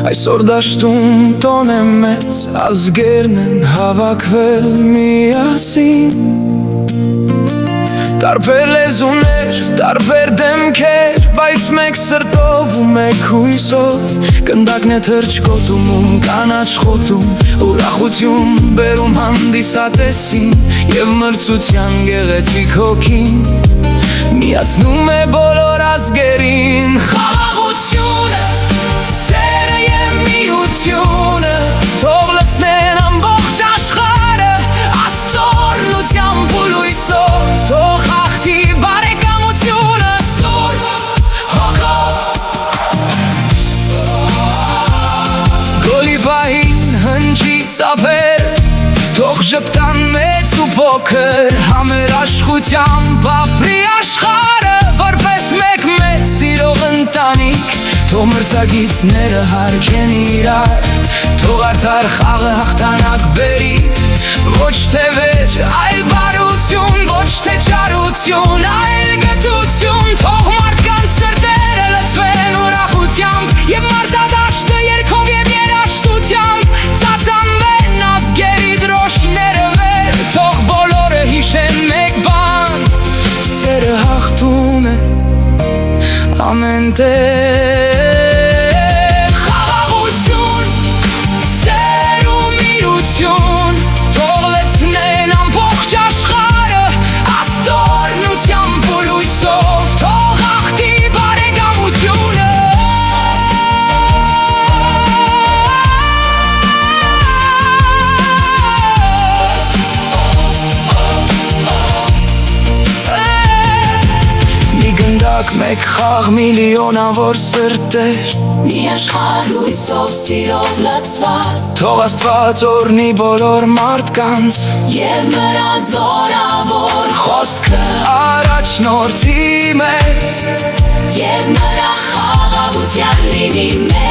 Այսօր դաշտում տոն է մեծ, ազգերն են հավաքվել միասին։ Տարբեր լեզուներ, տարբեր դեմքեր, բայց մեկ սրտով ու մեկ հույսով։ Կնդակն է թրջկոտում ու կանաչ խոտում, ուրախություն բերում հանդիսատեսին և մրցության գեղեցիկ հոգին միացնում է բոլոր ազգերին։ Խաղաղությունը, սերը և միությունը թող լցնեն ամբողջ աշխարհը, աստորնությամբ ու լույսով թող հաղթի բարեկամությունը սուրբ հոգով։ Գոլի պահին հնչի ծափեր, թող ժպտան մեծ ու փոքր, համերաշխությամբ ապրի աշխարհը որպես մեկ մեծ սիրող ընտանիք։ Թող մրցակիցները հարգեն իրար, թող արդար խաղը հաղթանակ բերի, ոչ թե վեճ, այլ բարություն, ոչ թե չարություն, այլ գթություն։ Թող մարդկանց սրտերը լցվեն ուրախությամբ և մարզադաշտը երգով և երաժշտությամբ ծածանվեն ազգերի դրոշները վեր, թող բոլորը հիշեն մեկ բան՝ սերը հաղթում է ամեն տեղ։ Խաղաղություն, սեր ու միություն թող լցնեն ամբողջ աշխարհը, աստորնությամբ ու լույսով թող հաղթի բարեկամությունը։ Մի գնդակ, մեկ խաղ, միլիոնավոր սրտեր, մի աշխարհ հույսով սիրով լցված, թող Աստված օրհնի բոլոր մարդկանց և նրա զորավոր խոսքը առաջնորդի մեզ, և նրա խաղաղության լինի մեզ։